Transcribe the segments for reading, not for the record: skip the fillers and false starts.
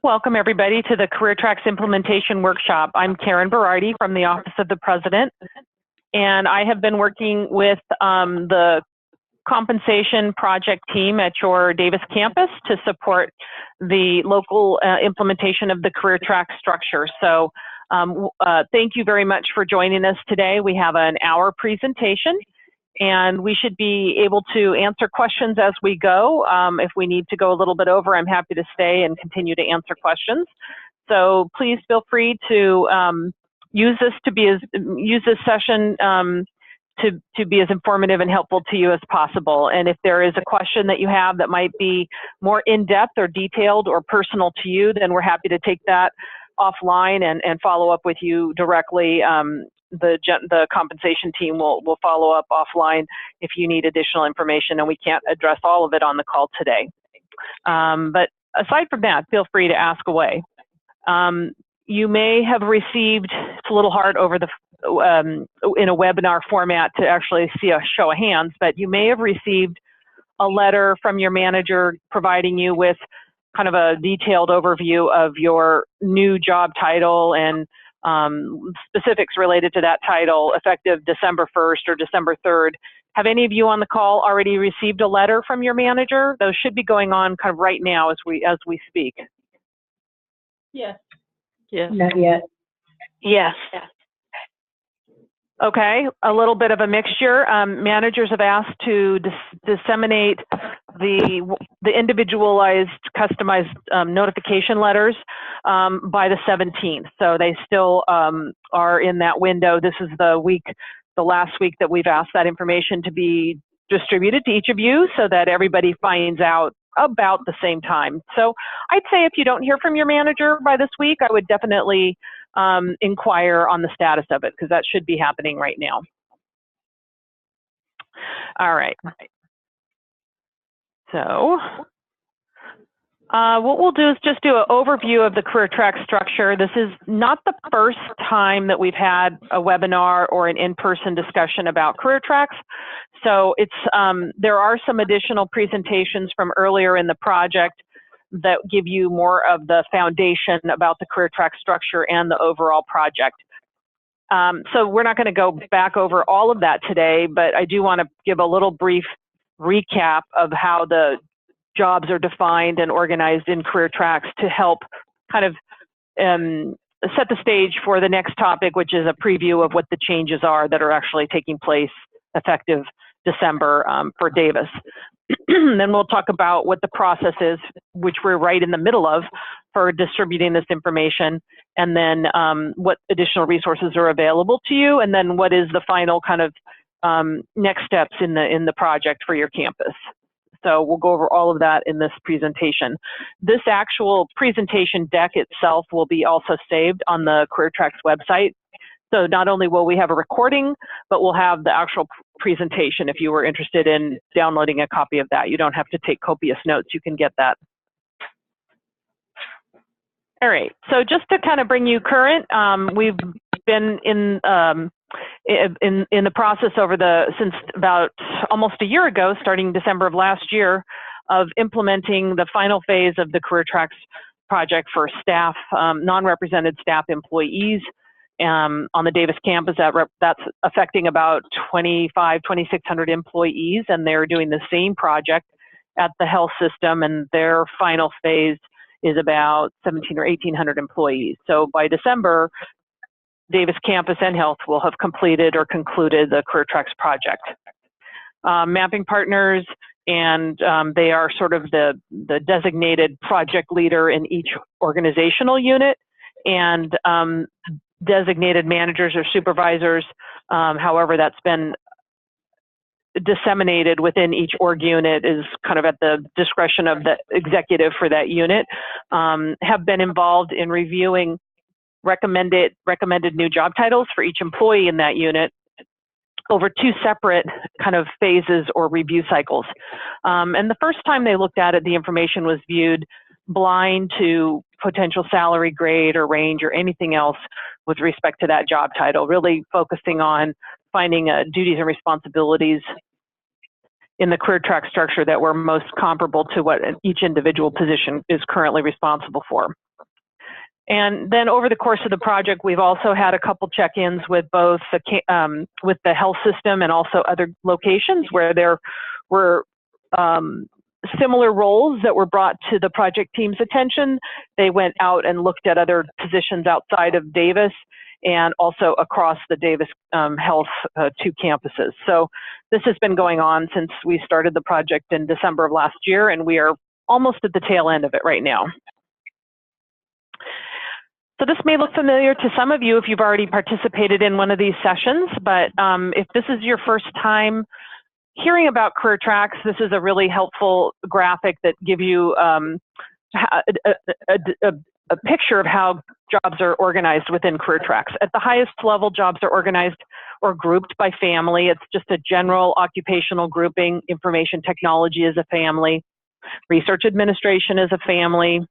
Welcome everybody to the CareerTrax Implementation Workshop. I'm Karen Berardi from the Office of the President, and I have been working with the compensation project team at your Davis campus to support the local implementation of the CareerTrax structure. So thank you very much for joining us today. We have an hour presentation, and we should be able to answer questions as we go. If we need to go a little bit over, I'm happy to stay and continue to answer questions. So please feel free to use this session to be as informative and helpful to you as possible. And if there is a question that you have that might be more in-depth or detailed or personal to you, then we're happy to take that offline and follow up with you directly. The compensation team will follow up offline if you need additional information, and we can't address all of it on the call today. But aside from that, feel free to ask away. You may have received, it's a little hard over the in a webinar format to actually see a show of hands, but you may have received a letter from your manager providing you with kind of a detailed overview of your new job title and specifics related to that title effective December 1st or December 3rd. Have any of you on the call already received a letter from your manager? Those should be going on kind of right now as we speak. Yes. Yes. Not yet. Yes. Okay, a little bit of a mixture. Managers have asked to disseminate the individualized, customized notification letters by the 17th. So they still are in that window. This is the last week that we've asked that information to be distributed to each of you so that everybody finds out about the same time. So I'd say if you don't hear from your manager by this week, I would definitely inquire on the status of it, because that should be happening right now. All right. So what we'll do is just do an overview of the CareerTrax structure. This is not the first time that we've had a webinar or an in-person discussion about CareerTrax. So there are some additional presentations from earlier in the project that give you more of the foundation about the CareerTrax structure and the overall project. So we're not going to go back over all of that today, but I do want to give a little brief recap of how the jobs are defined and organized in CareerTrax to help kind of set the stage for the next topic, which is a preview of what the changes are that are actually taking place effective December for Davis. Then we'll talk about what the process is, which we're right in the middle of, for distributing this information, and then what additional resources are available to you, and then what is the final kind of next steps in the project for your campus. So we'll go over all of that in this presentation. This actual presentation deck itself will be also saved on the CareerTrax website. So not only will we have a recording, but we'll have the actual presentation if you were interested in downloading a copy of that. You don't have to take copious notes, you can get that. All right, so just to kind of bring you current, we've been in the process since about almost a year ago, starting December of last year, of implementing the final phase of the CareerTrax project for staff, non-represented staff employees on the Davis campus. That's affecting about 2,600 employees, and they're doing the same project at the health system, and their final phase is about 1,700 or 1,800 employees. So by December, Davis campus and health will have completed or concluded the CareerTrax project. Mapping partners, and they are sort of the designated project leader in each organizational unit, and designated managers or supervisors, however that's been disseminated within each org unit is kind of at the discretion of the executive for that unit, have been involved in reviewing recommended new job titles for each employee in that unit over two separate kind of phases or review cycles. And the first time they looked at it, the information was viewed blind to potential salary grade or range or anything else with respect to that job title, really focusing on finding duties and responsibilities in the CareerTrax structure that were most comparable to what each individual position is currently responsible for. And then over the course of the project, we've also had a couple check-ins with both the health system and also other locations where there were similar roles that were brought to the project team's attention. They went out and looked at other positions outside of Davis and also across the Davis Health 2 campuses. So this has been going on since we started the project in December of last year, and we are almost at the tail end of it right now. So this may look familiar to some of you if you've already participated in one of these sessions, but if this is your first time hearing about Career Tracks, this is a really helpful graphic that gives you a picture of how jobs are organized within Career Tracks. At the highest level, jobs are organized or grouped by family. It's just a general occupational grouping. Information technology is a family. Research administration is a family.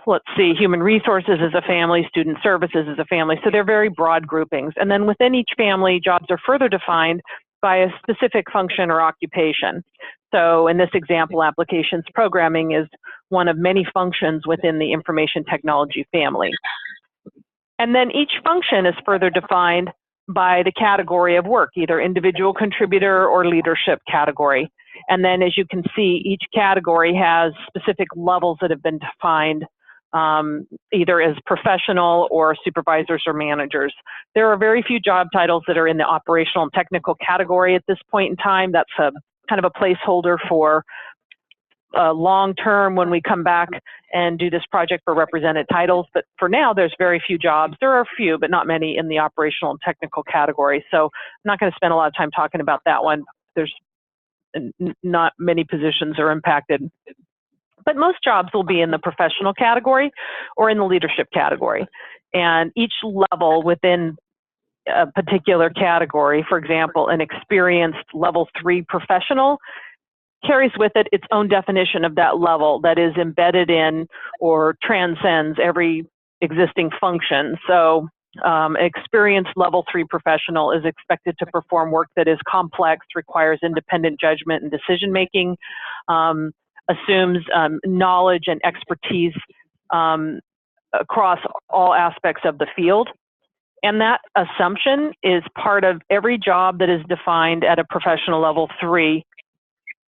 Let's see, human resources is a family, student services is a family. So they're very broad groupings. And then within each family, jobs are further defined by a specific function or occupation. So in this example, applications programming is one of many functions within the information technology family. And then each function is further defined by the category of work, either individual contributor or leadership category. And then as you can see, each category has specific levels that have been defined either as professional or supervisors or managers. There are very few job titles that are in the operational and technical category at this point in time. That's a kind of a placeholder for long term when we come back and do this project for represented titles. But for now, there's very few jobs. There are a few, but not many in the operational and technical category. So I'm not going to spend a lot of time talking about that one. There's not many positions are impacted. But most jobs will be in the professional category or in the leadership category. And each level within a particular category, for example, an experienced level 3 professional, carries with it its own definition of that level that is embedded in or transcends every existing function. So experienced level 3 professional is expected to perform work that is complex, requires independent judgment and decision making, assumes knowledge and expertise across all aspects of the field. And that assumption is part of every job that is defined at a professional level 3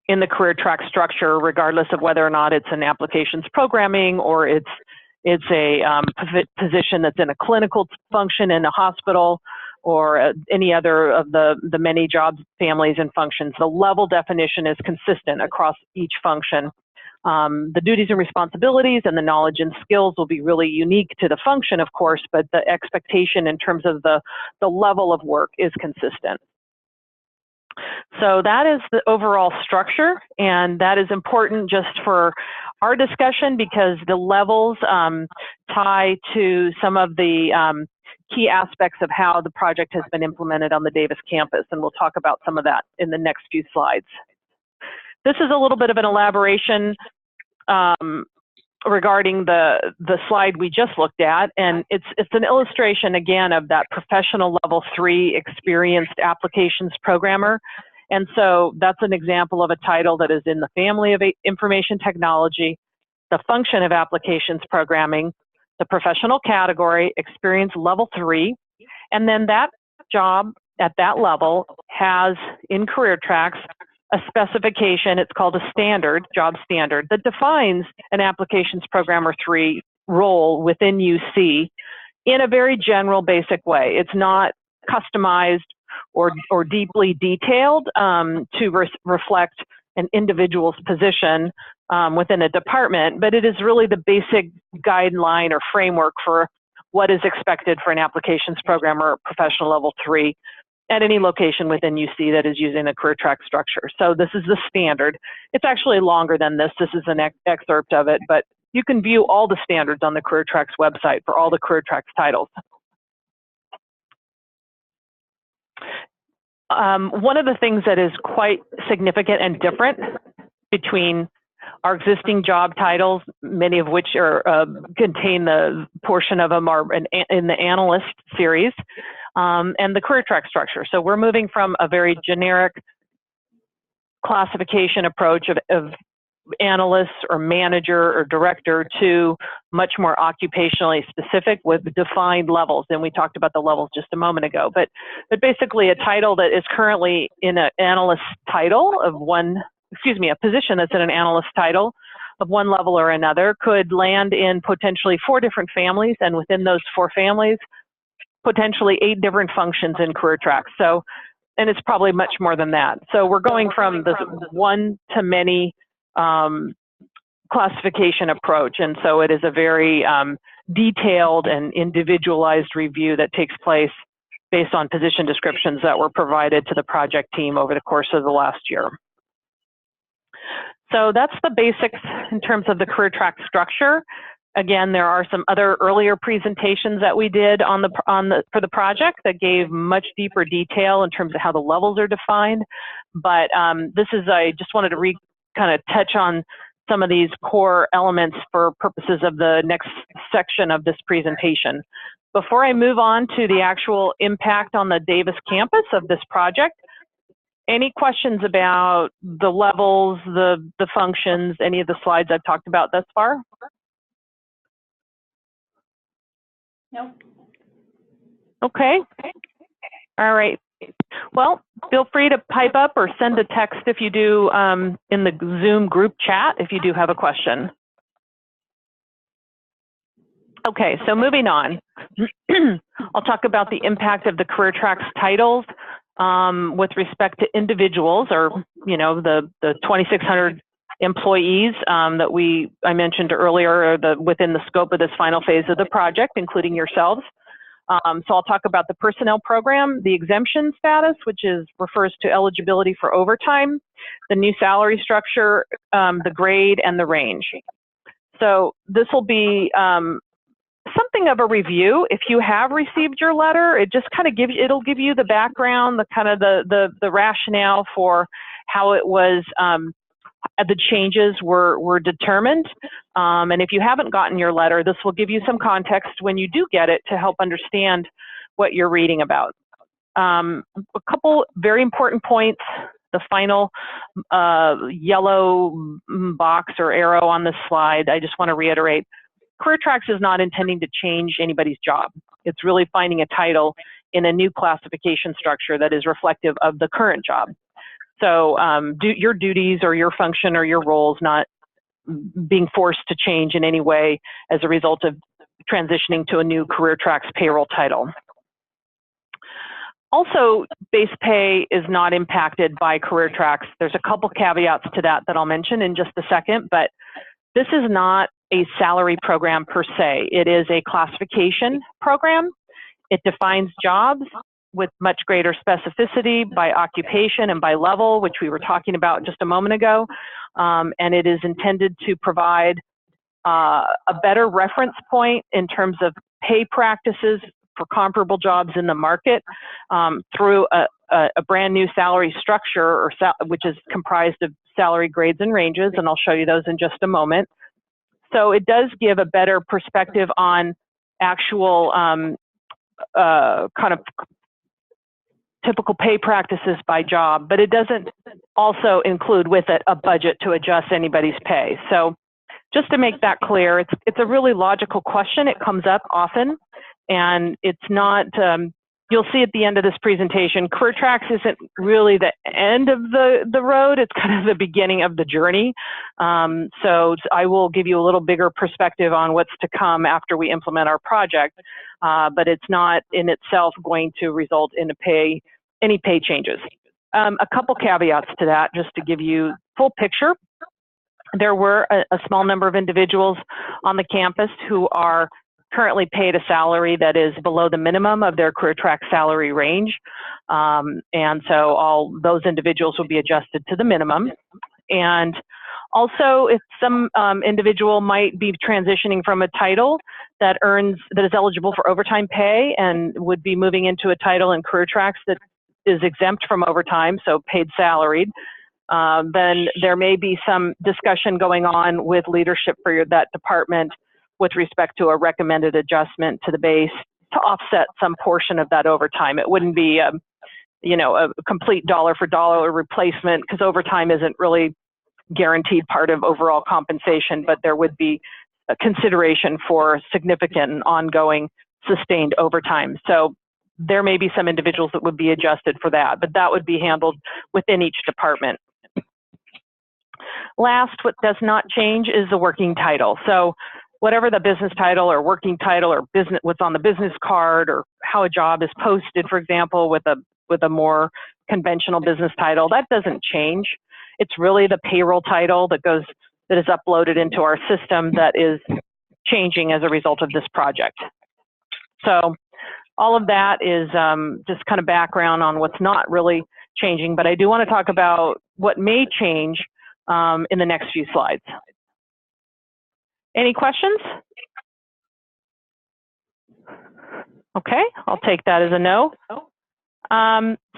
in the career track structure, regardless of whether or not it's an applications programming or it's a position that's in a clinical function in a hospital or any other of the many jobs, families, and functions. The level definition is consistent across each function. The duties and responsibilities and the knowledge and skills will be really unique to the function, of course, but the expectation in terms of the level of work is consistent. So that is the overall structure, and that is important just for our discussion because the levels tie to some of the key aspects of how the project has been implemented on the Davis campus, and we'll talk about some of that in the next few slides. This is a little bit of an elaboration regarding the slide we just looked at, and it's an illustration again of that professional level 3 experienced applications programmer. And so that's an example of a title that is in the family of information technology, the function of applications programming, the professional category, experience level 3, and then that job at that level has in Career Tracks a specification, it's called a standard, job standard, that defines an applications programmer 3 role within UC in a very general, basic way. It's not customized or deeply detailed to reflect an individual's position within a department, but it is really the basic guideline or framework for what is expected for an applications programmer professional level 3 at any location within UC that is using a career track structure. So this is the standard. It's actually longer than this. This is an excerpt of it, but you can view all the standards on the Career Tracks website for all the Career Tracks titles. One of the things that is quite significant and different between our existing job titles, many of which are contain the portion of them are in the analyst series, and the career track structure. So we're moving from a very generic classification approach of analyst or manager or director to much more occupationally specific with defined levels. And we talked about the levels just a moment ago, but basically a title that is currently in an analyst title of one, excuse me, a position that's in an analyst title of one level or another could land in potentially 4 different families, and within those 4 families, potentially 8 different functions in career tracks. So, and it's probably much more than that. So we're going from this one-to-many classification approach, and so it is a very detailed and individualized review that takes place based on position descriptions that were provided to the project team over the course of the last year. So that's the basics in terms of the career track structure. Again, there are some other earlier presentations that we did for the project that gave much deeper detail in terms of how the levels are defined. But I just wanted to kind of touch on some of these core elements for purposes of the next section of this presentation. Before I move on to the actual impact on the Davis campus of this project, any questions about the levels, the functions, any of the slides I've talked about thus far? No. Okay. All right. Well, feel free to pipe up or send a text if you do in the Zoom group chat if you do have a question. Okay, so moving on. I'll talk about the impact of the career tracks titles with respect to individuals, or the 2,600 employees that I mentioned earlier, within the scope of this final phase of the project, including yourselves. So I'll talk about the personnel program, the exemption status, which refers to eligibility for overtime, the new salary structure, the grade, and the range. So this will be something of a review. If you have received your letter, it just kind of it'll give you the background, the rationale for how it was, the changes were determined. And if you haven't gotten your letter, this will give you some context when you do get it to help understand what you're reading about. A couple very important points. The final yellow box or arrow on this slide, I just want to reiterate, Career Tracks is not intending to change anybody's job. It's really finding a title in a new classification structure that is reflective of the current job. So your duties or your function or your roles not being forced to change in any way as a result of transitioning to a new Career Tracks payroll title. Also, base pay is not impacted by Career Tracks. There's a couple caveats to that I'll mention in just a second, but this is not a salary program per se. It is a classification program. It defines jobs with much greater specificity by occupation and by level, which we were talking about just a moment ago. And it is intended to provide a better reference point in terms of pay practices for comparable jobs in the market through a brand new salary structure, which is comprised of salary grades and ranges, and I'll show you those in just a moment. So it does give a better perspective on actual kind of typical pay practices by job, but it doesn't also include with it a budget to adjust anybody's pay. So just to make that clear, it's a really logical question. It comes up often, and it's not, you'll see at the end of this presentation, Career Tracks isn't really the end of the road, it's kind of the beginning of the journey. So I will give you a little bigger perspective on what's to come after we implement our project, but it's not in itself going to result in any pay changes. A couple caveats to that, just to give you full picture. There were a small number of individuals on the campus who are currently paid a salary that is below the minimum of their Career Track salary range. And so all those individuals will be adjusted to the minimum. And also, if some individual might be transitioning from a title that is eligible for overtime pay and would be moving into a title in Career Tracks that is exempt from overtime, so paid salaried, then there may be some discussion going on with leadership for that department with respect to a recommended adjustment to the base to offset some portion of that overtime. It wouldn't be, a complete dollar for dollar replacement, because overtime isn't really guaranteed part of overall compensation, but there would be a consideration for significant and ongoing sustained overtime. So there may be some individuals that would be adjusted for that, but that would be handled within each department. Last, what does not change is the working title. So whatever the business title or working title or business, what's on the business card, or how a job is posted, for example, with a more conventional business title, that doesn't change. It's really the payroll title that is uploaded into our system that is changing as a result of this project. So all of that is just kind of background on what's not really changing, but I do want to talk about what may change in the next few slides. Any questions? Okay, I'll take that as a no.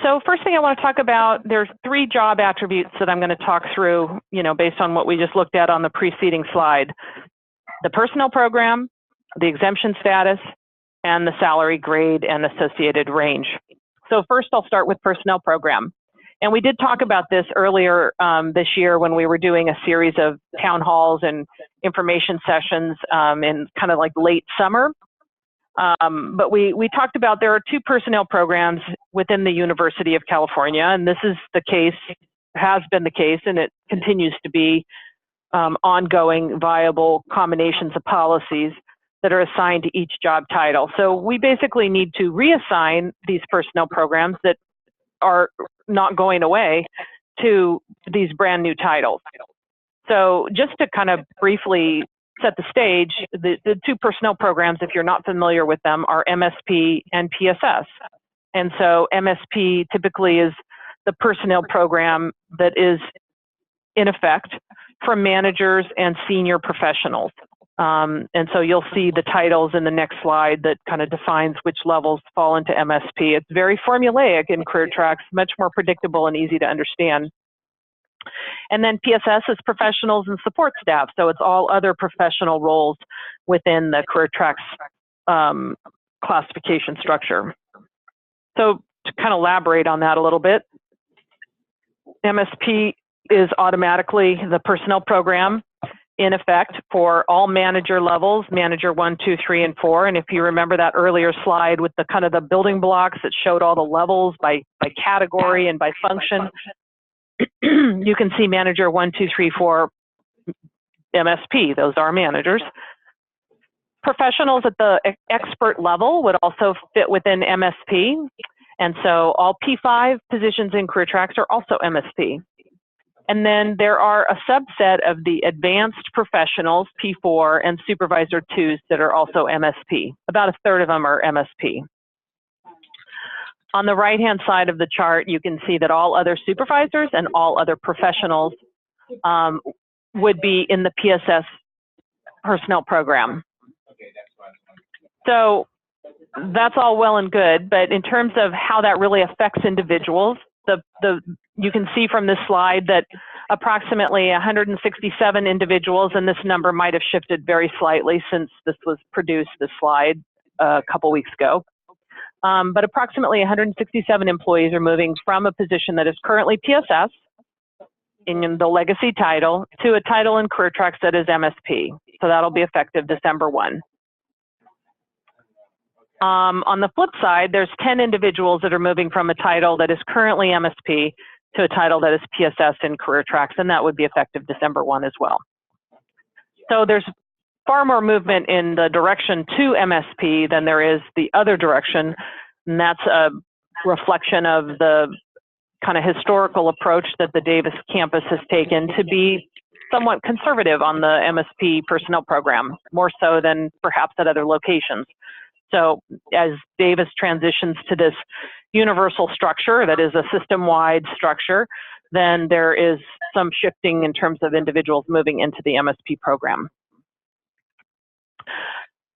So first thing I want to talk about, there's 3 job attributes that I'm going to talk through, based on what we just looked at on the preceding slide. The personnel program, the exemption status, and the salary grade and associated range. So first I'll start with personnel program. And we did talk about this earlier this year when we were doing a series of town halls and information sessions in kind of like late summer. But we talked about there are 2 personnel programs within the University of California, and this is the case, has been the case, and it continues to be ongoing, viable combinations of policies that are assigned to each job title. So we basically need to reassign these personnel programs that are not going away to these brand new titles. So just to kind of briefly set the stage, the 2 personnel programs, if you're not familiar with them, are MSP and PSS. And so MSP typically is the personnel program that is in effect for managers and senior professionals. And so you'll see the titles in the next slide that kind of defines which levels fall into MSP. It's very formulaic in CareerTrax, much more predictable and easy to understand. And then PSS is professionals and support staff. So it's all other professional roles within the CareerTrax classification structure. So to kind of elaborate on that a little bit, MSP is automatically the personnel program in effect for all manager levels, manager 1, 2, 3, and 4. And if you remember that earlier slide with the kind of the building blocks that showed all the levels by category and by function, you can see manager 1, 2, 3, 4, MSP, those are managers. Professionals at the expert level would also fit within MSP. And so all P5 positions in CareerTrax are also MSP. And then there are a subset of the advanced professionals, P4, and supervisor 2s that are also MSP. About 1/3 of them are MSP. On the right-hand side of the chart, you can see that all other supervisors and all other professionals would be in the PSS personnel program. So that's all well and good, but in terms of how that really affects individuals, you can see from this slide that approximately 167 individuals, and this number might have shifted very slightly since this was produced, this slide, a couple weeks ago. But approximately 167 employees are moving from a position that is currently PSS in the legacy title to a title in CareerTrax that is MSP. So that'll be effective December 1. On the flip side, there's 10 individuals that are moving from a title that is currently MSP to a title that is PSS in CareerTrax, and that would be effective December 1 as well. So there's far more movement in the direction to MSP than there is the other direction, and that's a reflection of the kind of historical approach that the Davis campus has taken to be somewhat conservative on the MSP personnel program, more so than perhaps at other locations. So as Davis transitions to this universal structure that is a system-wide structure, then there is some shifting in terms of individuals moving into the MSP program.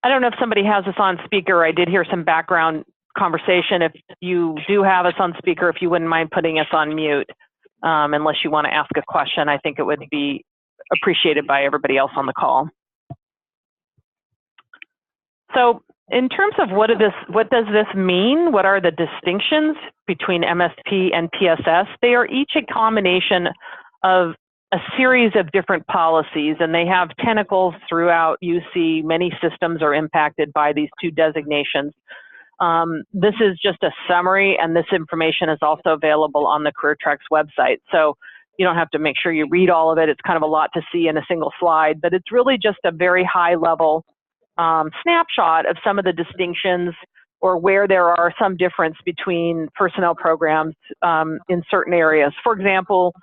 I don't know if somebody has us on speaker. I did hear some background conversation. If you do have us on speaker, if you wouldn't mind putting us on mute, unless you want to ask a question, I think it would be appreciated by everybody else on the call. So in terms of what does this mean? What are the distinctions between MSP and PSS? They are each a combination of a series of different policies, and they have tentacles throughout UC. Many systems are impacted by these two designations. This is just a summary, and this information is also available on the CareerTrax website. So you don't have to make sure you read all of it. It's kind of a lot to see in a single slide, but it's really just a very high level snapshot of some of the distinctions or where there are some difference between personnel programs in certain areas. For example,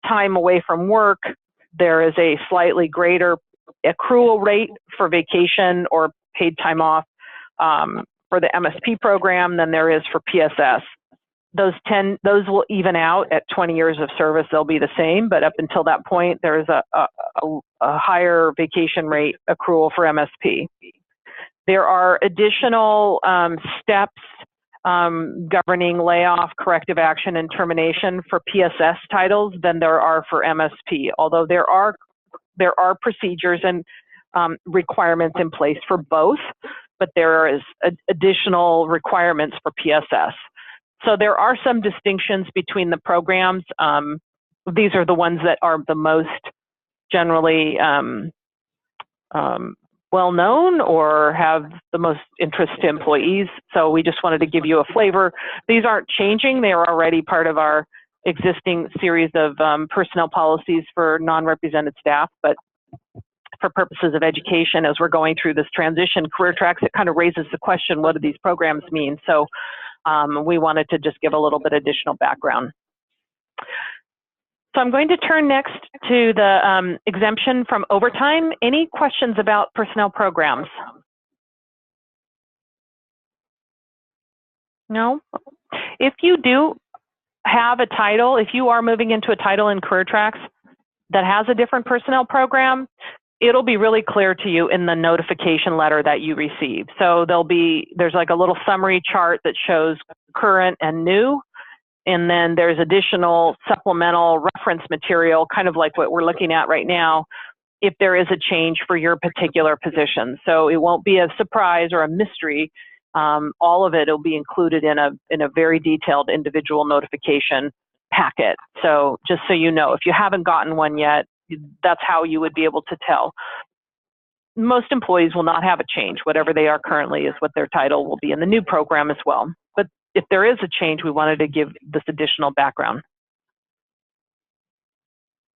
time away from work, there is a slightly greater accrual rate for vacation or paid time off for the MSP program than there is for PSS. Those will even out at 20 years of service. They'll be the same, but up until that point, there is a higher vacation rate accrual for MSP. There are additional steps governing layoff, corrective action, and termination for PSS titles than there are for MSP, although there are procedures and requirements in place for both, but there is additional requirements for PSS. So there are some distinctions between the programs. These are the ones that are the most generally well-known or have the most interest to employees. So we just wanted to give you a flavor. These aren't changing. They are already part of our existing series of personnel policies for non-represented staff, but for purposes of education, as we're going through this transition, CareerTrax, it kind of raises the question, what do these programs mean? So we wanted to just give a little bit additional background. So I'm going to turn next to the exemption from overtime. Any questions about personnel programs? No? If you do have a title, if you are moving into a title in CareerTrax that has a different personnel program, it'll be really clear to you in the notification letter that you receive. So there's like a little summary chart that shows current and new, and then there's additional supplemental reference material, kind of like what we're looking at right now, if there is a change for your particular position. So it won't be a surprise or a mystery. All of it will be included in a very detailed individual notification packet. So just so you know, if you haven't gotten one yet, that's how you would be able to tell. Most employees will not have a change. Whatever they are currently is what their title will be in the new program as well. But if there is a change, we wanted to give this additional background.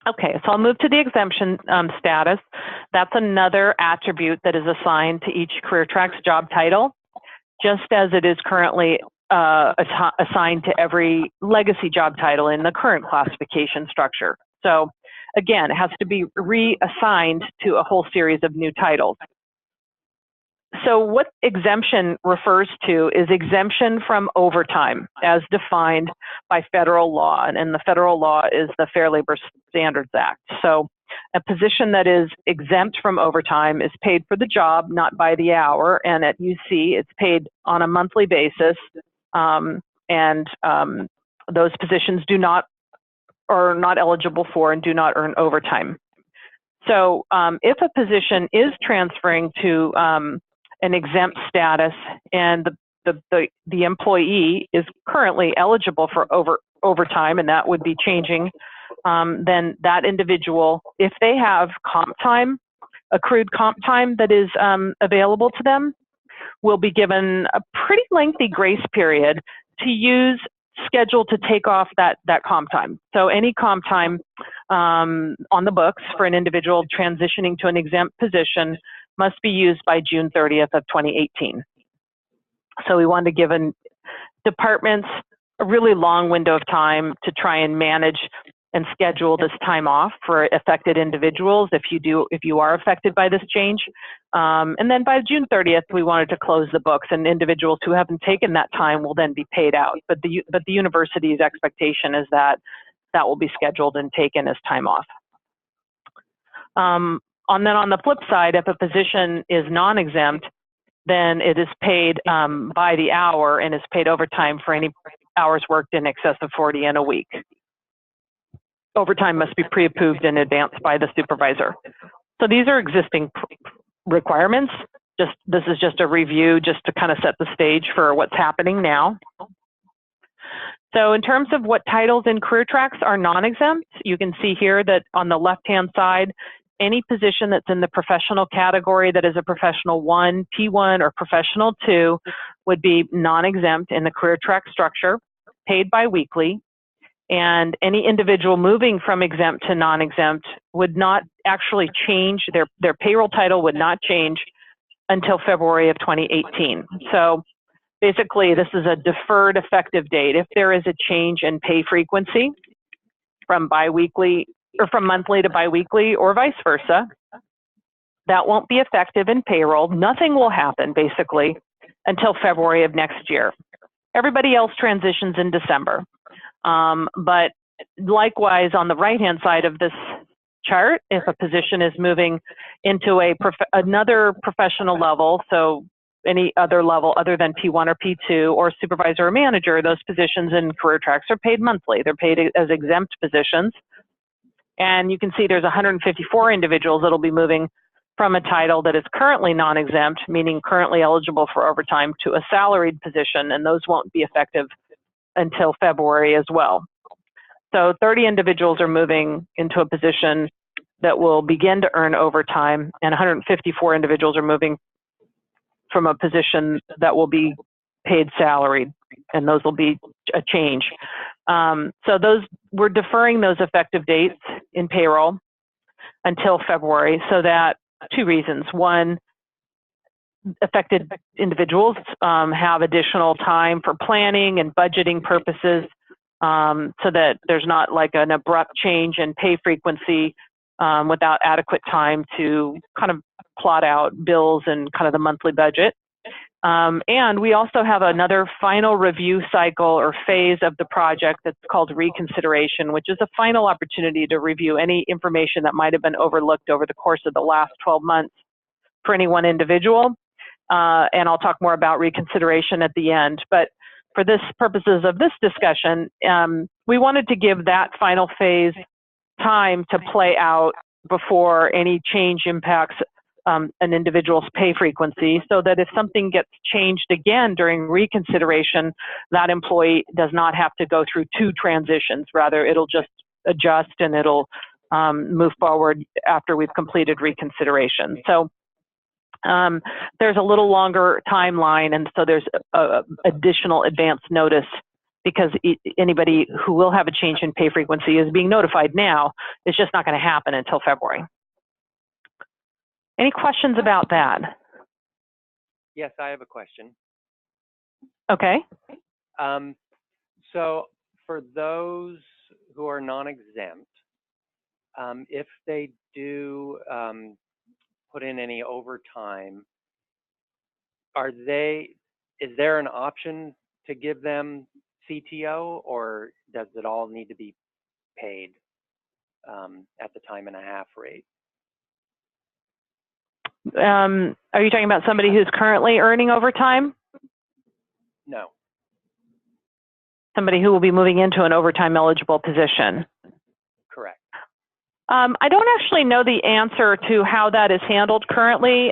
Okay, so I'll move to the exemption status. That's another attribute that is assigned to each CareerTrax job title, just as it is currently assigned to every legacy job title in the current classification structure. So again, it has to be reassigned to a whole series of new titles. So what exemption refers to is exemption from overtime as defined by federal law, and the federal law is the Fair Labor Standards Act. So a position that is exempt from overtime is paid for the job, not by the hour, and at UC it's paid on a monthly basis, those positions are not eligible for and do not earn overtime. So if a position is transferring to an exempt status and the employee is currently eligible for overtime, and that would be changing, then that individual, if they have comp time, accrued comp time that is available to them, will be given a pretty lengthy grace period to use scheduled to take off that comp time. So any comp time on the books for an individual transitioning to an exempt position must be used by June 30th of 2018. So we wanted to give departments a really long window of time to try and manage and schedule this time off for affected individuals if you are affected by this change. And then by June 30th, we wanted to close the books, and individuals who haven't taken that time will then be paid out. But the university's expectation is that that will be scheduled and taken as time off. And then on the flip side, if a position is non-exempt, then it is paid by the hour and is paid overtime for any hours worked in excess of 40 in a week. Overtime must be pre-approved in advance by the supervisor. So these are existing requirements. This is just a review just to kind of set the stage for what's happening now. So in terms of what titles in Career Tracks are non-exempt, you can see here that on the left-hand side, any position that's in the professional category that is a professional 1, P1, or professional 2 would be non-exempt in the Career Track structure, paid biweekly. And any individual moving from exempt to non-exempt would not actually change, their payroll title would not change until February of 2018. So basically, this is a deferred effective date. If there is a change in pay frequency from biweekly or from monthly to biweekly or vice versa, that won't be effective in payroll. Nothing will happen basically until February of next year. Everybody else transitions in December. But likewise, on the right-hand side of this chart, if a position is moving into another professional level, so any other level other than P1 or P2 or supervisor or manager, those positions in Career Tracks are paid monthly. They're paid as exempt positions. And you can see there's 154 individuals that'll be moving from a title that is currently non-exempt, meaning currently eligible for overtime, to a salaried position, and those won't be effective until February as well. So 30 individuals are moving into a position that will begin to earn overtime, and 154 individuals are moving from a position that will be paid salaried, and those will be a change. So we're deferring those effective dates in payroll until February, so that two reasons. One, affected individuals have additional time for planning and budgeting purposes, so that there's not like an abrupt change in pay frequency without adequate time to kind of plot out bills and kind of the monthly budget. And we also have another final review cycle or phase of the project that's called reconsideration, which is a final opportunity to review any information that might have been overlooked over the course of the last 12 months for any one individual. And I'll talk more about reconsideration at the end. But for this purposes of this discussion, we wanted to give that final phase time to play out before any change impacts an individual's pay frequency, so that if something gets changed again during reconsideration, that employee does not have to go through two transitions. Rather, it'll just adjust and it'll move forward after we've completed reconsideration. So there's a little longer timeline, and so there's additional advance notice, because anybody who will have a change in pay frequency is being notified now. It's just not going to happen until February. Any questions about that? Yes, I have a question. Okay. So for those who are non-exempt, if they do put in any overtime, is there an option to give them CTO, or does it all need to be paid at the time and a half rate? Are you talking about somebody who's currently earning overtime? No. Somebody who will be moving into an overtime eligible position? Correct. I don't actually know the answer to how that is handled currently,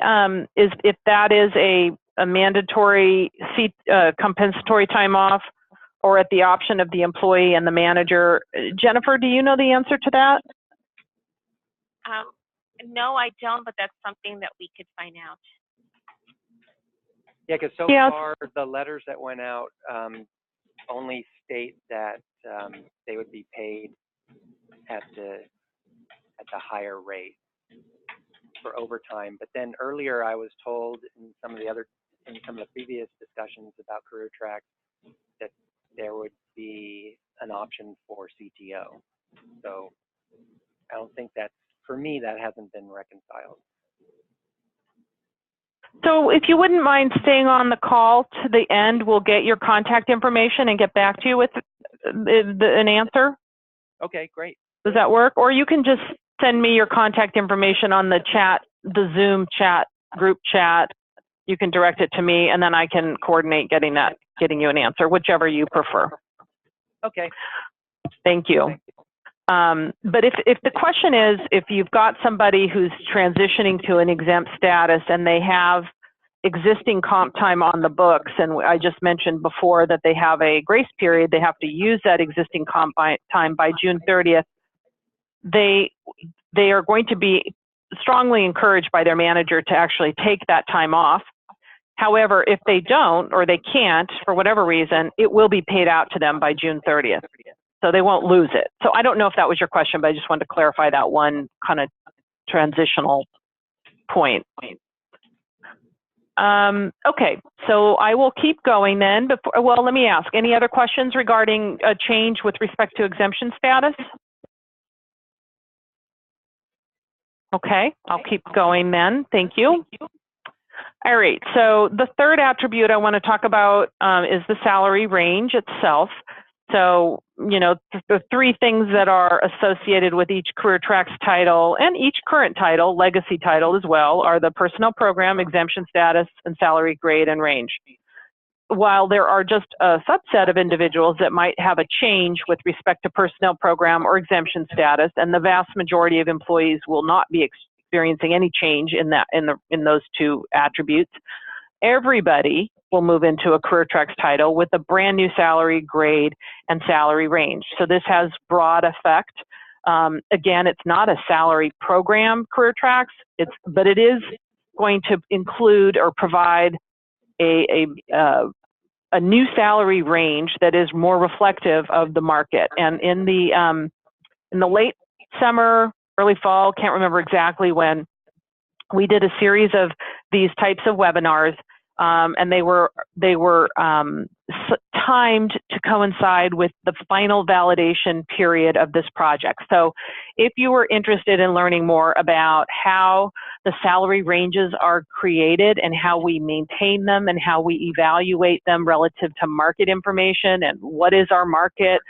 if that is a mandatory compensatory time off, or at the option of the employee and the manager. Jennifer, do you know the answer to that? No, I don't, but that's something that we could find out. Yeah, because so far the letters that went out only state that they would be paid at the higher rate for overtime. But then earlier I was told in some of the previous discussions about Career Track that there would be an option for CTO. So I don't think for me, that hasn't been reconciled. So if you wouldn't mind staying on the call to the end, we'll get your contact information and get back to you with an answer. Okay, great. Does that work? Or you can just send me your contact information on the chat, the Zoom chat, group chat. You can direct it to me, and then I can coordinate getting you an answer, whichever you prefer. Okay. Thank you. But if the question is, if you've got somebody who's transitioning to an exempt status and they have existing comp time on the books, and I just mentioned before that they have a grace period, they have to use that existing comp time by June 30th, they are going to be strongly encouraged by their manager to actually take that time off. However, if they don't, or they can't, for whatever reason, it will be paid out to them by June 30th. So they won't lose it. So I don't know if that was your question, but I just wanted to clarify that one kind of transitional point. Okay, so I will keep going then. Well, let me ask, any other questions regarding a change with respect to exemption status? Okay, I'll keep going then. Thank you. All right, so the third attribute I want to talk about is the salary range itself. So, you know, the three things that are associated with each CareerTracks title and each current title, legacy title as well, are the personnel program, exemption status, and salary grade and range. While there are just a subset of individuals that might have a change with respect to personnel program or exemption status, and the vast majority of employees will not be experiencing any change in those two attributes, everybody will move into a CareerTracks title with a brand new salary grade and salary range. So this has broad effect. Again, it's not a salary program CareerTracks, but it is going to include or provide a new salary range that is more reflective of the market. And in the late summer, early fall, can't remember exactly when, we did a series of these types of webinars, and they were timed to coincide with the final validation period of this project. So if you were interested in learning more about how the salary ranges are created and how we maintain them and how we evaluate them relative to market information and what is our market,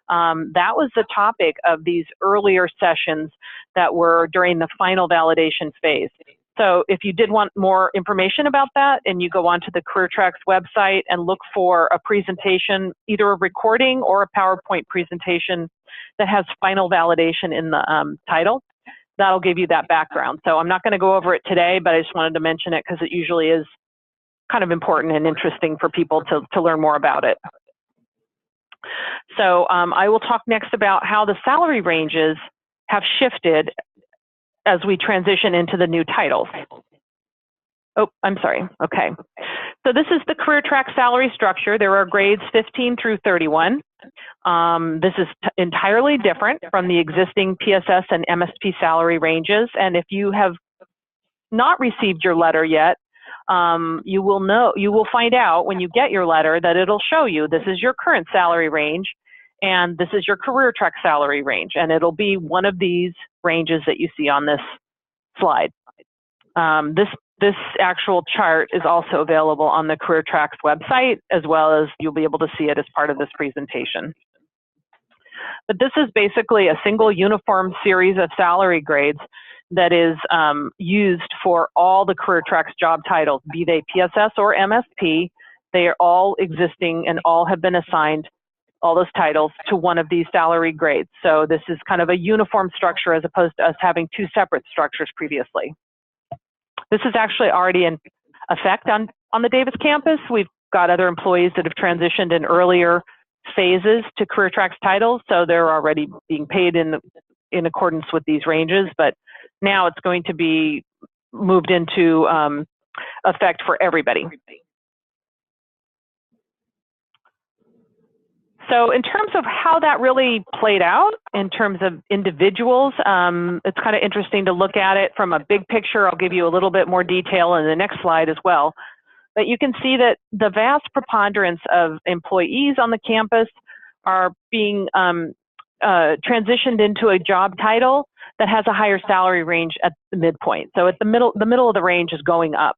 that was the topic of these earlier sessions that were during the final validation phase. So if you did want more information about that, and you go onto the CareerTracks website and look for a presentation, either a recording or a PowerPoint presentation that has final validation in the title, that'll give you that background. So I'm not going to go over it today, but I just wanted to mention it because it usually is kind of important and interesting for people to learn more about it. So I will talk next about how the salary ranges have shifted as we transition into the new titles. Oh, I'm sorry. Okay. So this is the CareerTracks salary structure. There are grades 15 through 31. This is entirely different from the existing PSS and MSP salary ranges. And if you have not received your letter yet, you will find out when you get your letter that it'll show you this is your current salary range and this is your CareerTracks salary range, and it'll be one of these ranges that you see on this slide. This actual chart is also available on the CareerTracks website, as well as you'll be able to see it as part of this presentation. But this is basically a single uniform series of salary grades that is used for all the CareerTracks job titles, be they PSS or MSP. They are all existing and all have been assigned, all those titles, to one of these salary grades. So this is kind of a uniform structure as opposed to us having two separate structures previously. This is actually already in effect on the Davis campus. We've got other employees that have transitioned in earlier phases to CareerTracks titles, so they're already being paid in accordance with these ranges, but now it's going to be moved into effect for everybody. So in terms of how that really played out in terms of individuals, it's kind of interesting to look at it from a big picture. I'll give you a little bit more detail in the next slide as well. But you can see that the vast preponderance of employees on the campus are being transitioned into a job title that has a higher salary range at the midpoint. So at the middle of the range is going up.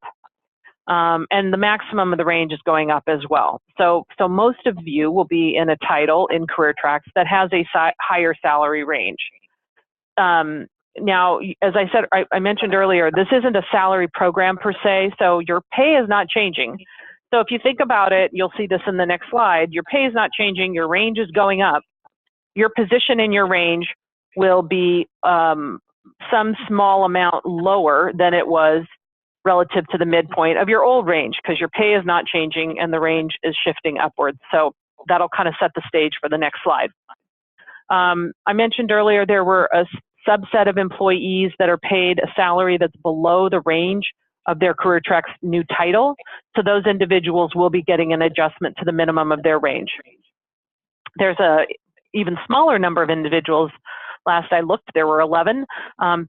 And the maximum of the range is going up as well. So most of you will be in a title in CareerTracks that has a higher salary range. Now, as I said, I mentioned earlier, this isn't a salary program per se, so your pay is not changing. So if you think about it, you'll see this in the next slide. Your pay is not changing, your range is going up. Your position in your range will be some small amount lower than it was relative to the midpoint of your old range, because your pay is not changing and the range is shifting upwards. So that'll kind of set the stage for the next slide. I mentioned earlier there were a subset of employees that are paid a salary that's below the range of their CareerTrack's new title. So those individuals will be getting an adjustment to the minimum of their range. There's a even smaller number of individuals. Last I looked, there were 11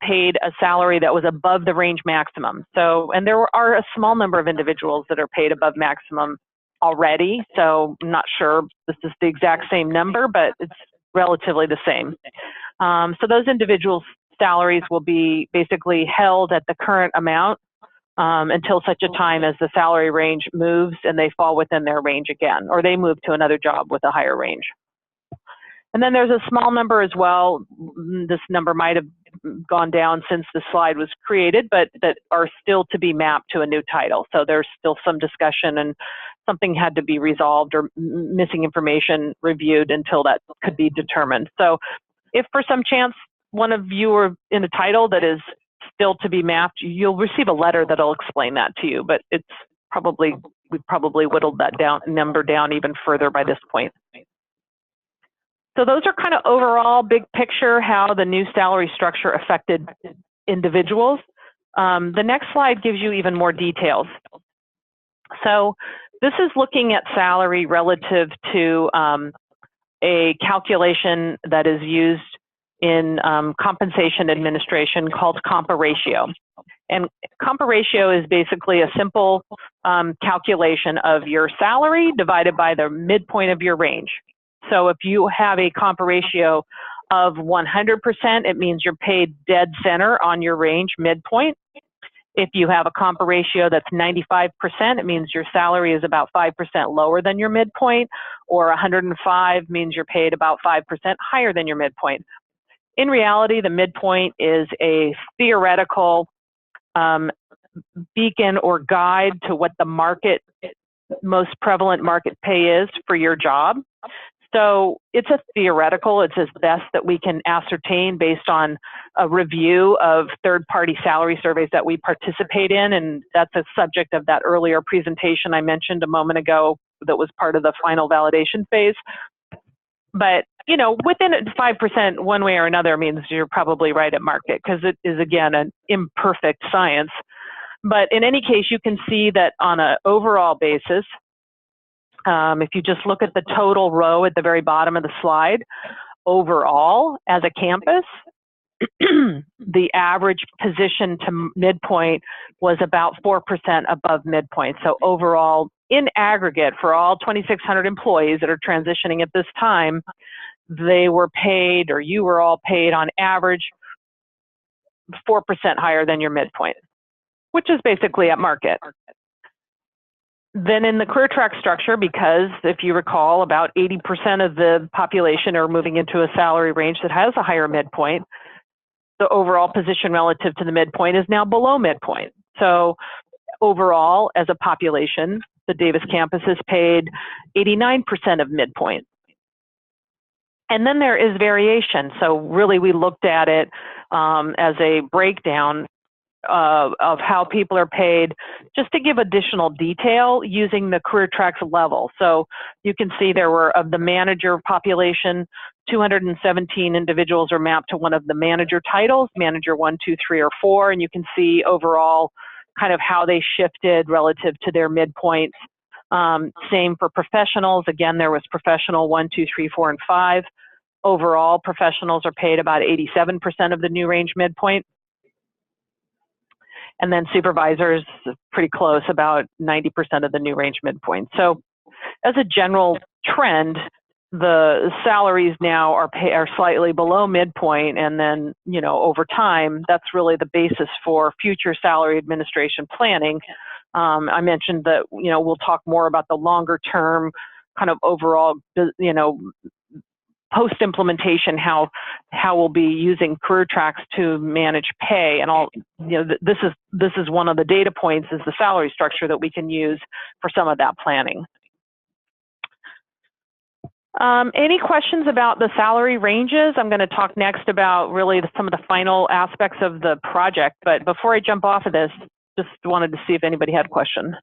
paid a salary that was above the range maximum. So, and there are a small number of individuals that are paid above maximum already. So I'm not sure this is the exact same number, but it's relatively the same. So those individuals' salaries will be basically held at the current amount until such a time as the salary range moves and they fall within their range again, or they move to another job with a higher range. And then there's a small number as well. This number might have gone down since the slide was created, but that are still to be mapped to a new title. So there's still some discussion and something had to be resolved or missing information reviewed until that could be determined. So if for some chance one of you are in a title that is still to be mapped, you'll receive a letter that'll explain that to you, but it's probably, we've probably whittled that number down even further by this point. So those are kind of overall big picture how the new salary structure affected individuals. The next slide gives you even more details. So this is looking at salary relative to a calculation that is used in compensation administration called compa ratio. And compa ratio is basically a simple calculation of your salary divided by the midpoint of your range. So if you have a compa ratio of 100%, it means you're paid dead center on your range midpoint. If you have a compa ratio that's 95%, it means your salary is about 5% lower than your midpoint, or 105 means you're paid about 5% higher than your midpoint. In reality, the midpoint is a theoretical beacon or guide to what the most prevalent market pay is for your job. So it's a theoretical, it's as best that we can ascertain based on a review of third-party salary surveys that we participate in, and that's a subject of that earlier presentation I mentioned a moment ago that was part of the final validation phase. But, you know, within 5% one way or another means you're probably right at market, because it is, again, an imperfect science. But in any case, you can see that on an overall basis, if you just look at the total row at the very bottom of the slide, overall, as a campus, the average position to midpoint was about 4% above midpoint. So overall, in aggregate, for all 2,600 employees that are transitioning at this time, they were paid, or you were all paid on average 4% higher than your midpoint, which is basically at market. Then in the CareerTrack structure, because if you recall, about 80% of the population are moving into a salary range that has a higher midpoint, the overall position relative to the midpoint is now below midpoint. So overall, as a population, the Davis campus is paid 89% of midpoint. And then there is variation. So really we looked at it as a breakdown of how people are paid, just to give additional detail using the CareerTrack's level. So you can see there were, of the manager population, 217 individuals are mapped to one of the manager titles, manager 1, 2, 3, or 4, and you can see overall kind of how they shifted relative to their midpoints. Same for professionals. Again, there was professional 1, 2, 3, 4, and 5. Overall, professionals are paid about 87% of the new range midpoint. And then supervisors, pretty close, about 90% of the new range midpoint. So as a general trend, the salaries now are slightly below midpoint, and then, you know, over time, that's really the basis for future salary administration planning. I mentioned that, you know, we'll talk more about the longer term kind of overall, you know, post-implementation, how we'll be using CareerTrack to manage pay, and all. You know, this is one of the data points, is the salary structure that we can use for some of that planning. Any questions about the salary ranges? I'm going to talk next about really some of the final aspects of the project. But before I jump off of this, just wanted to see if anybody had a question.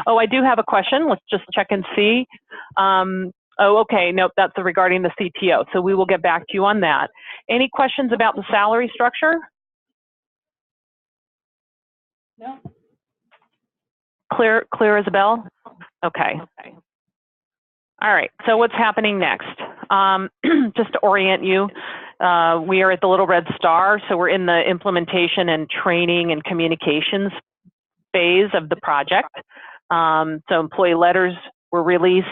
Oh, I do have a question. Let's just check and see. Oh, okay. Nope, that's regarding the CTO. So we will get back to you on that. Any questions about the salary structure? No. Clear as a bell? Okay. All right. So what's happening next? Just to orient you, we are at the Little Red Star. So we're in the implementation and training and communications phase of the project. So employee letters were released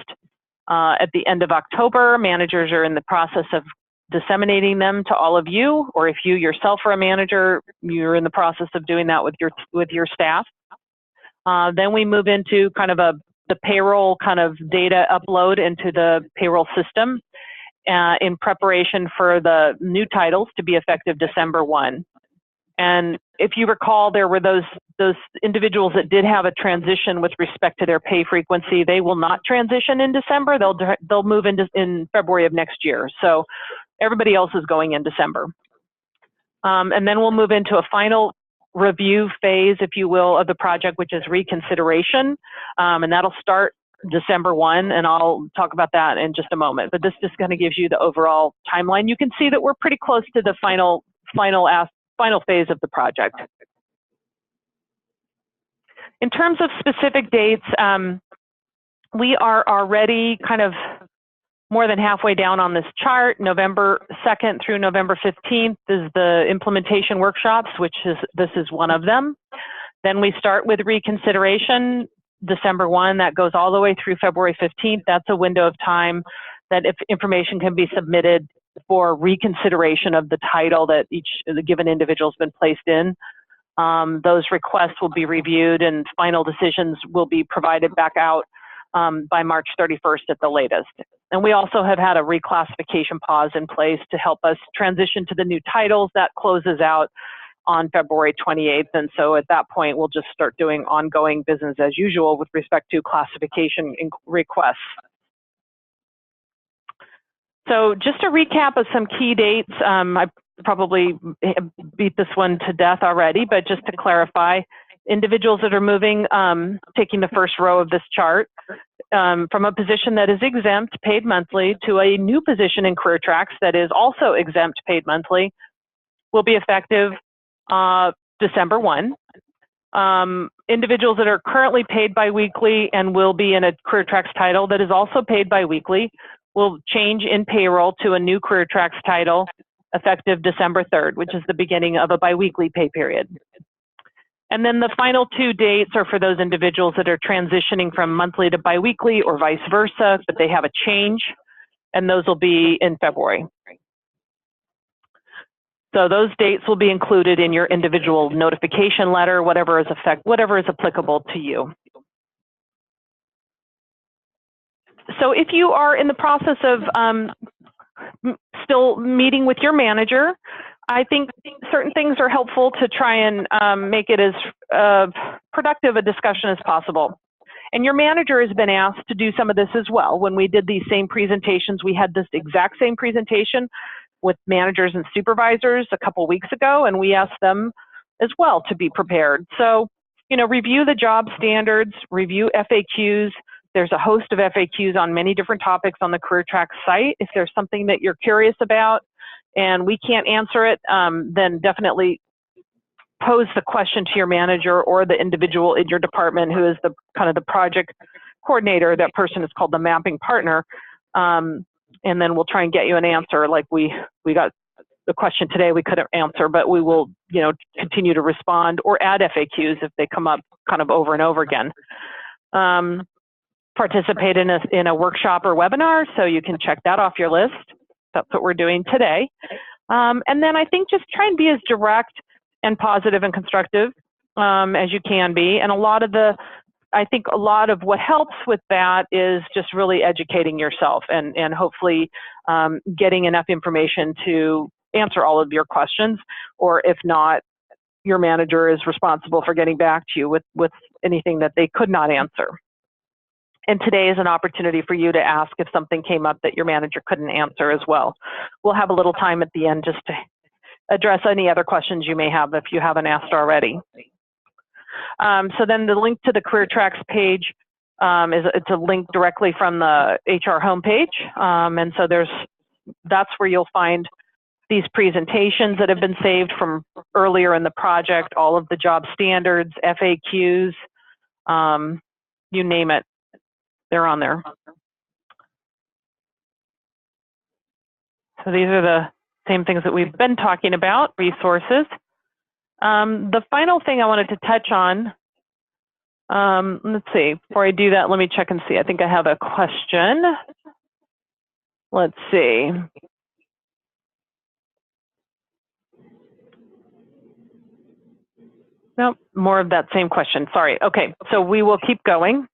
at the end of October. Managers are in the process of disseminating them to all of you, or if you yourself are a manager, you're in the process of doing that with your staff. Then we move into kind of the payroll kind of data upload into the payroll system in preparation for the new titles to be effective December 1. And if you recall, there were those individuals that did have a transition with respect to their pay frequency. They will not transition in December. They'll move in February of next year. So everybody else is going in December. And then we'll move into a final review phase, if you will, of the project, which is reconsideration. And that'll start December 1, and I'll talk about that in just a moment. But this just kind of gives you the overall timeline. You can see that we're pretty close to the final phase of the project. In terms of specific dates, we are already kind of more than halfway down on this chart. November 2nd through November 15th is the implementation workshops, this is one of them. Then we start with reconsideration, December 1, that goes all the way through February 15th. That's a window of time that if information can be submitted for reconsideration of the title that the given individual has been placed in. Those requests will be reviewed and final decisions will be provided back out by March 31st at the latest. And we also have had a reclassification pause in place to help us transition to the new titles. That closes out on February 28th. And so at that point, we'll just start doing ongoing business as usual with respect to classification requests. So just a recap of some key dates. I probably beat this one to death already, but just to clarify, individuals that are moving, taking the first row of this chart, from a position that is exempt, paid monthly, to a new position in CareerTracks that is also exempt, paid monthly, will be effective December 1. Individuals that are currently paid biweekly and will be in a CareerTracks title that is also paid biweekly will change in payroll to a new CareerTracks title effective December 3rd, which is the beginning of a biweekly pay period. And then the final two dates are for those individuals that are transitioning from monthly to biweekly or vice versa, but they have a change, and those will be in February. So those dates will be included in your individual notification letter, whatever is applicable to you. So if you are in the process of still meeting with your manager, I think certain things are helpful to try and make it as productive a discussion as possible. And your manager has been asked to do some of this as well. When we did these same presentations, we had this exact same presentation with managers and supervisors a couple weeks ago, and we asked them as well to be prepared. So, review the job standards, review FAQs. There's a host of FAQs on many different topics on the CareerTracks site. If there's something that you're curious about and we can't answer it, then definitely pose the question to your manager or the individual in your department who is the kind of the project coordinator. That person is called the mapping partner. And then we'll try and get you an answer. Like we got the question today we couldn't answer, but we will, continue to respond or add FAQs if they come up kind of over and over again. Participate in a workshop or webinar, so you can check that off your list. That's what we're doing today. And then I think just try and be as direct and positive and constructive as you can be. And I think a lot of what helps with that is just really educating yourself and hopefully getting enough information to answer all of your questions, or if not, your manager is responsible for getting back to you with anything that they could not answer. And today is an opportunity for you to ask if something came up that your manager couldn't answer as well. We'll have a little time at the end just to address any other questions you may have if you haven't asked already. So then the link to the Career Tracks page it's a link directly from the HR homepage. And so that's where you'll find these presentations that have been saved from earlier in the project, all of the job standards, FAQs, you name it, they're on there. So these are the same things that we've been talking about, resources. The final thing I wanted to touch on, let's see, before I do that, let me check and see. I think I have a question. Let's see. Nope, more of that same question, sorry. Okay, so we will keep going.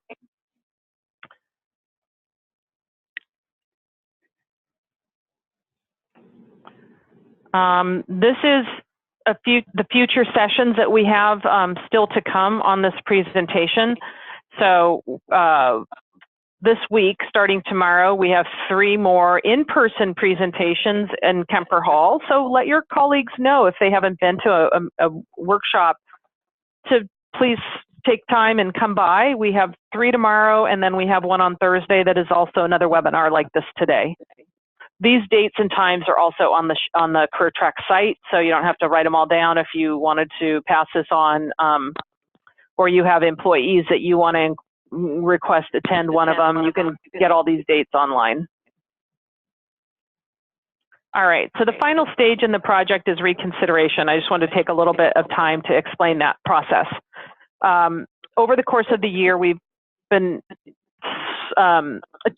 This is the future sessions that we have still to come on this presentation. So this week, starting tomorrow, we have 3 more in-person presentations in Kemper Hall. So let your colleagues know if they haven't been to a workshop to please take time and come by. We have 3 tomorrow, and then we have 1 on Thursday that is also another webinar like this today. These dates and times are also on the Career Track site, so you don't have to write them all down if you wanted to pass this on, or you have employees that you want to request attend one of them. You can get all these dates online. All right, so the final stage in the project is reconsideration. I just wanted to take a little bit of time to explain that process. Over the course of the year, we've been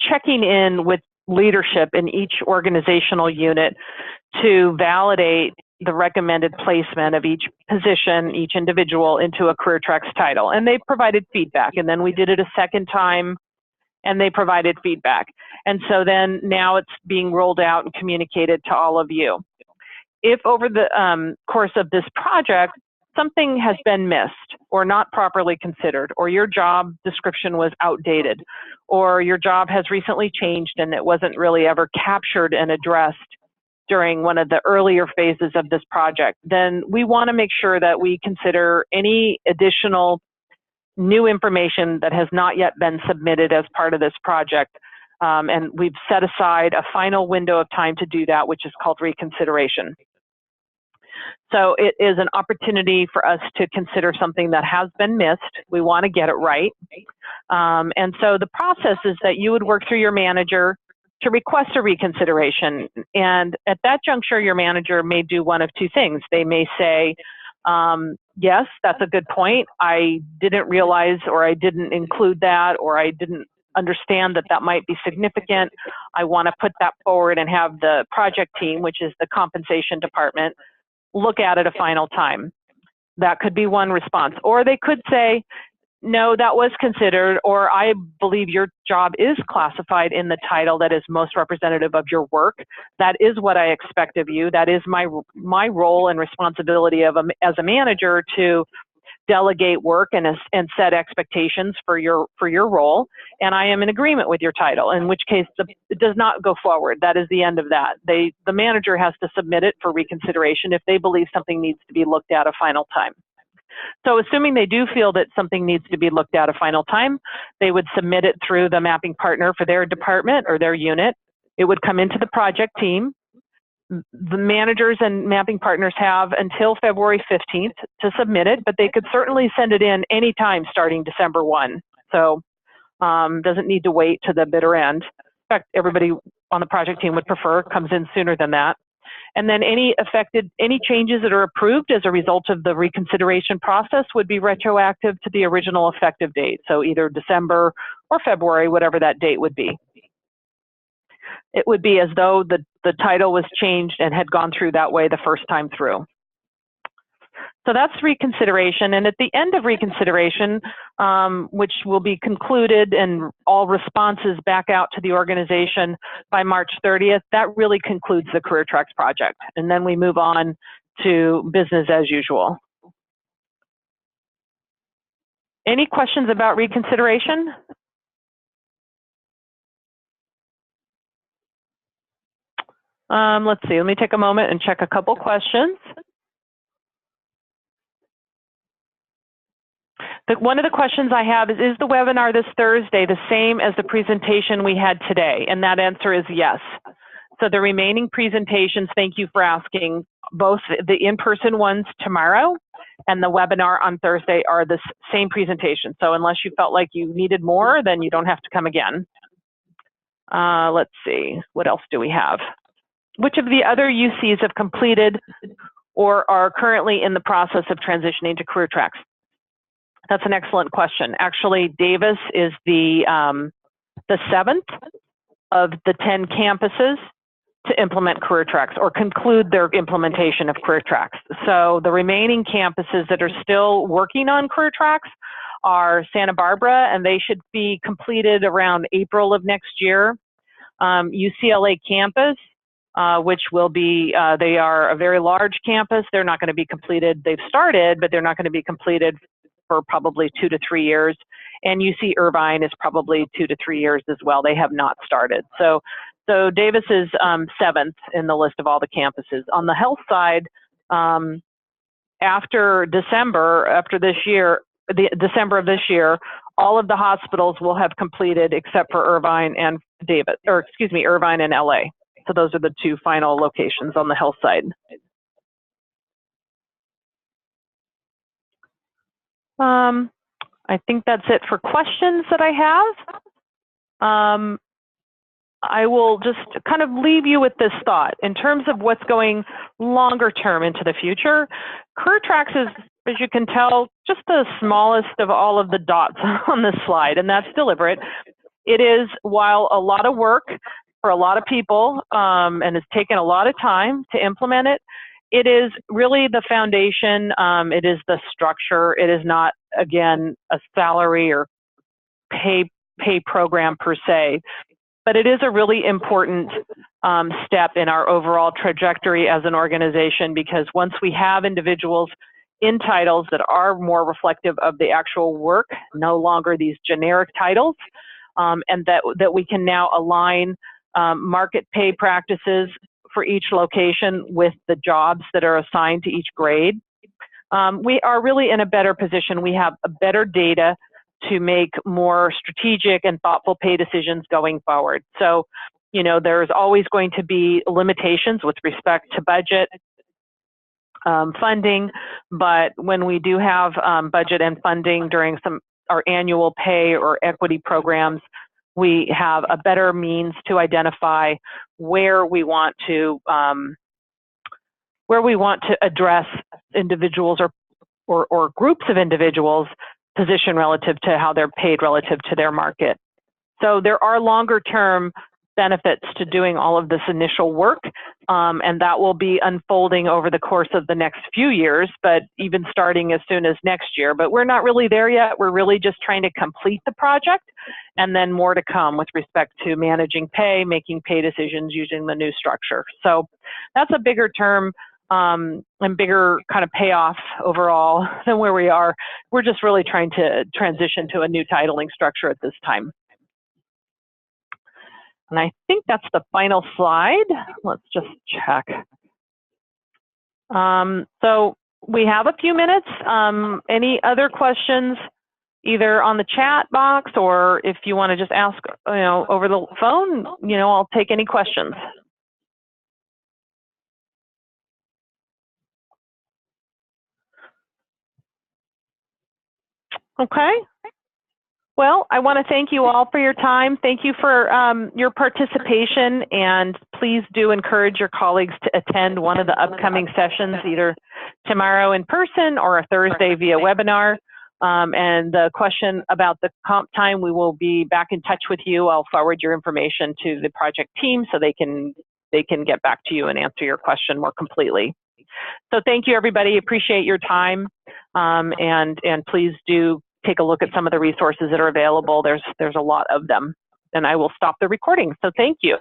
checking in with leadership in each organizational unit to validate the recommended placement of each position, each individual into a Career Tracks title. And they provided feedback. And then we did it a second time and they provided feedback. And so then now it's being rolled out and communicated to all of you. If over the course of this project, something has been missed or not properly considered, or your job description was outdated, or your job has recently changed and it wasn't really ever captured and addressed during one of the earlier phases of this project, then we want to make sure that we consider any additional new information that has not yet been submitted as part of this project. And we've set aside a final window of time to do that, which is called reconsideration. So it is an opportunity for us to consider something that has been missed. We want to get it right. And so the process is that you would work through your manager to request a reconsideration. And at that juncture, your manager may do one of 2 things. They may say, yes, that's a good point. I didn't realize, or I didn't include that, or I didn't understand that that might be significant. I want to put that forward and have the project team, which is the compensation department, look at it a final time. That could be one response. Or they could say, no, that was considered, or I believe your job is classified in the title that is most representative of your work. That is what I expect of you. That is my role and responsibility as a manager to delegate work and set expectations for your role. And I am in agreement with your title, in which case it does not go forward. That is the end of that. The manager has to submit it for reconsideration if they believe something needs to be looked at a final time. So assuming they do feel that something needs to be looked at a final time, they would submit it through the mapping partner for their department or their unit. It would come into the project team. The managers and mapping partners have until February 15th to submit it, but they could certainly send it in anytime starting December 1. So doesn't need to wait to the bitter end. In fact, everybody on the project team would prefer it comes in sooner than that. And then any changes that are approved as a result of the reconsideration process would be retroactive to the original effective date. So either December or February, whatever that date would be. It would be as though the title was changed and had gone through that way the first time through. So that's reconsideration. And at the end of reconsideration, which will be concluded and all responses back out to the organization by March 30th, that really concludes the Career Tracks project. And then we move on to business as usual. Any questions about reconsideration? Let's see, let me take a moment and check a couple questions. One of the questions I have is the webinar this Thursday the same as the presentation we had today? And that answer is yes. So the remaining presentations, thank you for asking, both the in-person ones tomorrow and the webinar on Thursday are the same presentation. So unless you felt like you needed more, then you don't have to come again. Let's see, what else do we have? Which of the other UCs have completed or are currently in the process of transitioning to career tracks? That's an excellent question. Actually, Davis is the 7th of the 10 campuses to implement career tracks or conclude their implementation of career tracks. So the remaining campuses that are still working on career tracks are Santa Barbara, and they should be completed around April of next year. UCLA campus, which will be, they are a very large campus. They're not going to be completed. They've started, but they're not going to be completed for probably 2 to 3 years. And UC Irvine is probably 2 to 3 years as well. They have not started. So Davis is 7th in the list of all the campuses. On the health side, after December, December of this year, all of the hospitals will have completed except for Irvine and Irvine and LA. So those are the 2 final locations on the health side. I think that's it for questions that I have. I will just kind of leave you with this thought. In terms of what's going longer term into the future, career tracks is, as you can tell, just the smallest of all of the dots on this slide, and that's deliberate. It is, while a lot of work for a lot of people, and it's taken a lot of time to implement it, it is really the foundation. It is the structure. It is not, again, a salary or pay program per se, but it is a really important step in our overall trajectory as an organization, because once we have individuals in titles that are more reflective of the actual work, no longer these generic titles, and that we can now align market pay practices for each location with the jobs that are assigned to each grade, we are really in a better position. We have a better data to make more strategic and thoughtful pay decisions going forward. So, you know, there's always going to be limitations with respect to budget, funding, but when we do have budget and funding during our annual pay or equity programs, we have a better means to identify where we want to address individuals or groups of individuals' position relative to how they're paid relative to their market. So there are longer term benefits to doing all of this initial work, and that will be unfolding over the course of the next few years, but even starting as soon as next year. But we're not really there yet. We're really just trying to complete the project, and then more to come with respect to managing pay, making pay decisions using the new structure. So that's a bigger term and bigger kind of payoff overall than where we are. We're just really trying to transition to a new titling structure at this time. And I think that's the final slide. Let's just check. So we have a few minutes. Any other questions, either on the chat box, or if you want to just ask, you know, over the phone, you know, I'll take any questions. Okay. Well, I want to thank you all for your time. Thank you for your participation, and please do encourage your colleagues to attend one of the upcoming sessions, either tomorrow in person or a Thursday via webinar. And the question about the comp time, we will be back in touch with you. I'll forward your information to the project team so they can get back to you and answer your question more completely. So thank you, everybody. Appreciate your time, and please do take a look at some of the resources that are available. There's a lot of them, and I will stop the recording. So thank you.